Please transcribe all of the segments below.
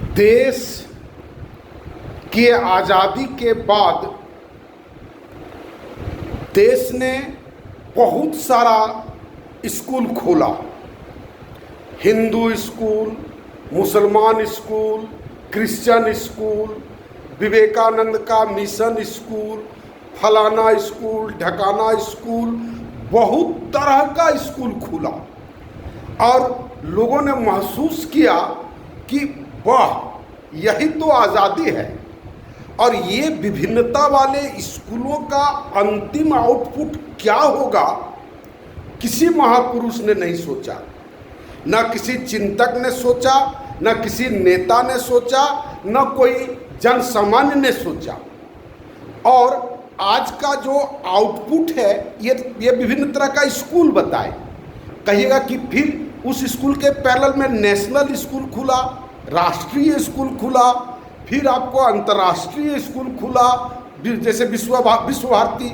देश की आज़ादी के बाद देश ने बहुत सारा स्कूल खोला। हिंदू स्कूल, मुसलमान स्कूल, क्रिश्चियन स्कूल, विवेकानंद का मिशन स्कूल, फलाना स्कूल, ढकाना स्कूल, बहुत तरह का स्कूल खुला और लोगों ने महसूस किया कि वाह, यही तो आज़ादी है। और ये विभिन्नता वाले स्कूलों का अंतिम आउटपुट क्या होगा, किसी महापुरुष ने नहीं सोचा, न किसी चिंतक ने सोचा, न किसी नेता ने सोचा, न कोई जन सामान्य ने सोचा। और आज का जो आउटपुट है ये विभिन्न तरह का स्कूल बताए। कहिएगा कि फिर उस स्कूल के पैरेलल में नेशनल स्कूल खुला, राष्ट्रीय स्कूल खुला, फिर आपको अंतर्राष्ट्रीय स्कूल खुला जैसे विश्व भारती,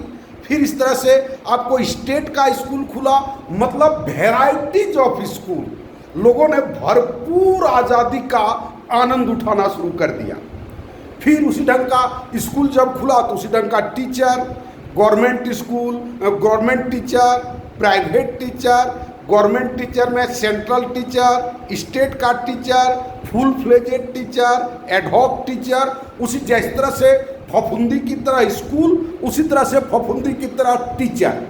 फिर इस तरह से आपको स्टेट का स्कूल खुला। मतलब वेराइटीज ऑफ स्कूल। लोगों ने भरपूर आज़ादी का आनंद उठाना शुरू कर दिया। फिर उसी ढंग का स्कूल जब खुला तो उसी ढंग का teacher, government school, government teacher, private teacher, government teacher में सेंट्रल टीचर, स्टेट का teacher, full fledged teacher, ad hoc teacher, उसी जिस तरह से फफूंदी की तरह स्कूल, उसी तरह से फफूंदी की तरह टीचर।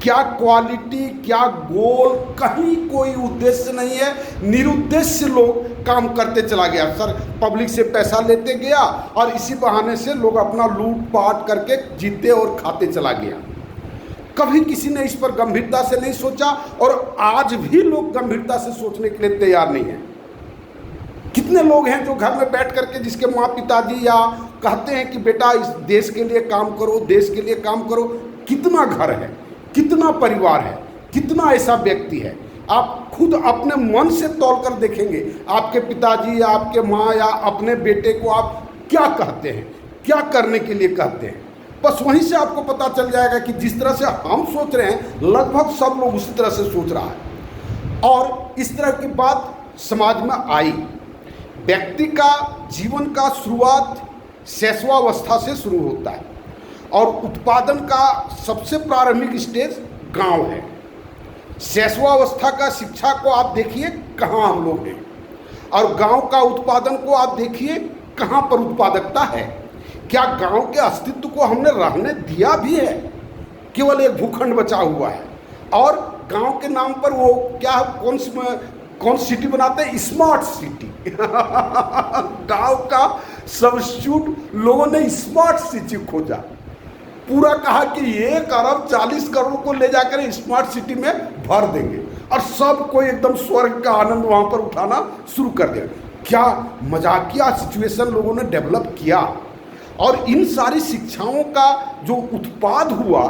क्या क्वालिटी, क्या गोल, कहीं कोई उद्देश्य नहीं है, निरुद्देश्य लोग काम करते चला गया। सर पब्लिक से पैसा लेते गया और इसी बहाने से लोग अपना लूट पाट करके जीते और खाते चला गया। कभी किसी ने इस पर गंभीरता से नहीं सोचा और आज भी लोग गंभीरता से सोचने के लिए तैयार नहीं हैं। कितने लोग हैं जो घर में बैठ करके जिसके माँ पिताजी या कहते हैं कि बेटा इस देश के लिए काम करो, देश के लिए काम करो। कितना घर है, कितना परिवार है, कितना ऐसा व्यक्ति है, आप खुद अपने मन से तौल कर देखेंगे। आपके पिताजी या आपके माँ या अपने बेटे को आप क्या कहते हैं, क्या करने के लिए कहते हैं। बस वहीं से आपको पता चल जाएगा कि जिस तरह से हम सोच रहे हैं लगभग सब लोग उसी तरह से सोच रहा है। और इस तरह की बात समाज में आई। व्यक्ति का जीवन का शुरुआत शैशवावस्था से शुरू होता है और उत्पादन का सबसे प्रारंभिक स्टेज गांव है। शैशवावस्था का शिक्षा को आप देखिए कहाँ हम लोग हैं, और गांव का उत्पादन को आप देखिए कहाँ पर उत्पादकता है। क्या गांव के अस्तित्व को हमने रहने दिया भी है? केवल एक भूखंड बचा हुआ है और गांव के नाम पर वो क्या कौन सिटी बनाते हैं, स्मार्ट सिटी। गांव का सब्स्टिट्यूट लोगों ने स्मार्ट सिटी खोजा। पूरा कहा कि 1 अरब 40 करोड़ को ले जाकर स्मार्ट सिटी में भर देंगे और सबको एकदम स्वर्ग का आनंद वहां पर उठाना शुरू कर दिया। क्या मजाकिया सिचुएशन लोगों ने डेवलप किया। और इन सारी शिक्षाओं का जो उत्पाद हुआ,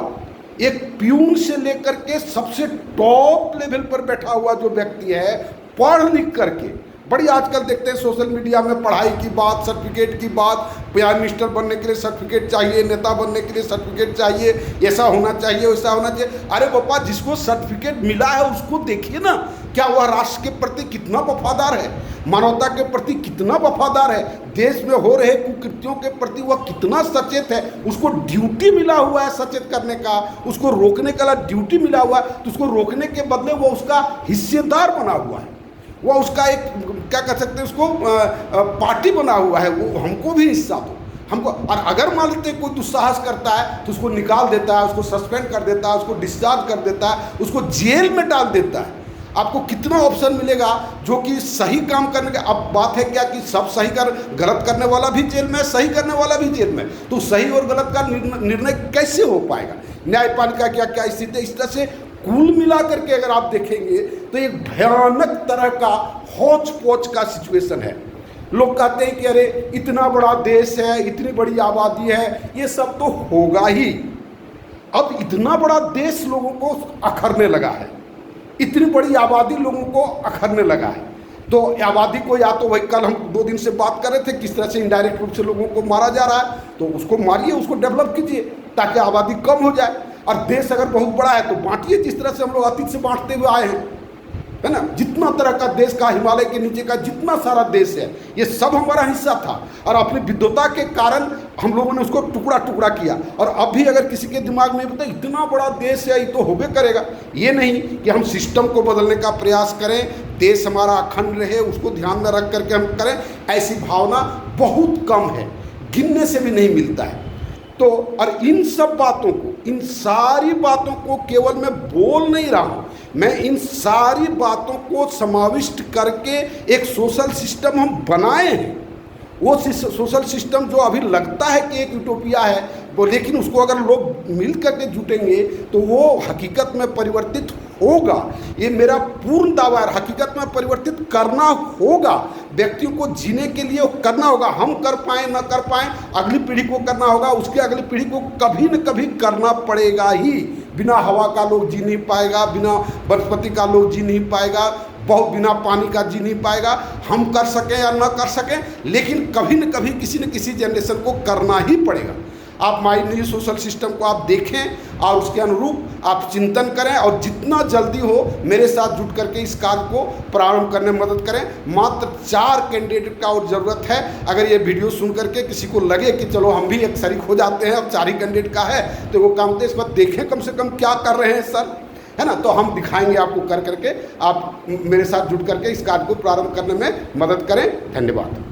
एक प्यून से लेकर के सबसे टॉप लेवल पर बैठा हुआ जो व्यक्ति है, पढ़ लिख करके, बड़ी आजकल देखते हैं सोशल मीडिया में पढ़ाई की बात, सर्टिफिकेट की बात, प्राइम मिनिस्टर बनने के लिए सर्टिफिकेट चाहिए, नेता बनने के लिए सर्टिफिकेट चाहिए, ऐसा होना चाहिए, वैसा होना चाहिए। अरे पापा, जिसको सर्टिफिकेट मिला है उसको देखिए ना, क्या वह राष्ट्र के प्रति कितना वफादार है, मानवता के प्रति कितना वफादार है, देश में हो रहे कुकृत्यों के प्रति वह कितना सचेत है। उसको ड्यूटी मिला हुआ है सचेत करने का, उसको रोकने का ड्यूटी मिला हुआ है, तो उसको रोकने के बदले वो उसका हिस्सेदार बना हुआ है, वह उसका एक क्या कह सकते हैं उसको पार्टी बना हुआ है। वो हमको भी हिस्सा दो, हमको। और अगर मान लेते कोई दुस्साहस करता है तो उसको निकाल देता है, उसको सस्पेंड कर देता है, उसको डिस्चार्ज कर देता है, उसको जेल में डाल देता है। आपको कितना ऑप्शन मिलेगा जो कि सही काम करने का। अब बात है क्या कि सब सही कर, गलत करने वाला भी जेल में, सही करने वाला भी जेल में, तो सही और गलत का निर्णय कैसे हो पाएगा। न्यायपालिका क्या स्थिति है। इस तरह से कुल मिला करके अगर आप देखेंगे तो एक भयानक तरह का हौच पौच का सिचुएशन है। लोग कहते हैं कि अरे इतना बड़ा देश है, इतनी बड़ी आबादी है, ये सब तो होगा ही। अब इतना बड़ा देश लोगों को अखरने लगा है, इतनी बड़ी आबादी लोगों को अखरने लगा है। तो आबादी को या तो वही कल हम 2 दिन से बात कर रहे थे किस तरह से इनडायरेक्ट रूप से लोगों को मारा जा रहा है, तो उसको मारिए, उसको डेवलप कीजिए ताकि आबादी कम हो जाए। और देश अगर बहुत बड़ा है तो बांटिए, जिस तरह से हम लोग अतीत से बांटते हुए आए हैं। है ना, जितना तरह का देश का, हिमालय के नीचे का जितना सारा देश है, ये सब हमारा हिस्सा था। और अपनी विद्वता के कारण हम लोगों ने उसको टुकड़ा टुकड़ा किया। और अब भी अगर किसी के दिमाग में पता इतना बड़ा देश है, ये तो होबे करेगा, ये नहीं कि हम सिस्टम को बदलने का प्रयास करें, देश हमारा अखंड रहे, उसको ध्यान में रख करके हम करें, ऐसी भावना बहुत कम है, गिनने से भी नहीं मिलता है। तो और इन सब बातों को, इन सारी बातों को केवल मैं बोल नहीं रहा हूँ, मैं इन सारी बातों को समाविष्ट करके एक सोशल सिस्टम हम बनाए हैं। वो सोशल सिस्टम जो अभी लगता है कि एक यूटोपिया है वो, लेकिन उसको अगर लोग मिल करके जुटेंगे तो वो हकीकत में परिवर्तित होगा। ये मेरा पूर्ण दावा है, हकीकत में परिवर्तित करना होगा। व्यक्तियों को जीने के लिए करना होगा, हम कर पाए न कर पाए, अगली पीढ़ी को करना होगा, उसके अगली पीढ़ी को कभी न कभी करना पड़ेगा ही। बिना हवा का लोग जी नहीं पाएगा, बिना वनस्पति का लोग जी नहीं पाएगा, बहुत बिना पानी का जी नहीं पाएगा। हम कर सकें या न कर सकें, लेकिन कभी न कभी किसी न किसी जनरेशन को करना ही पड़ेगा। आप माई न्यू सोशल सिस्टम को आप देखें और उसके अनुरूप आप चिंतन करें, और जितना जल्दी हो मेरे साथ जुट करके इस कार्य को प्रारंभ करने में मदद करें। मात्र 4 कैंडिडेट का और ज़रूरत है। अगर ये वीडियो सुन करके किसी को लगे कि चलो हम भी एक शरीक हो जाते हैं, अब 4 ही कैंडिडेट का है, तो वो काम तो इस पर देखें कम से कम क्या कर रहे हैं सर, है ना। तो हम दिखाएंगे आपको कर करके, आप मेरे साथ जुट करके इस कार्य को प्रारंभ करने में मदद करें। धन्यवाद।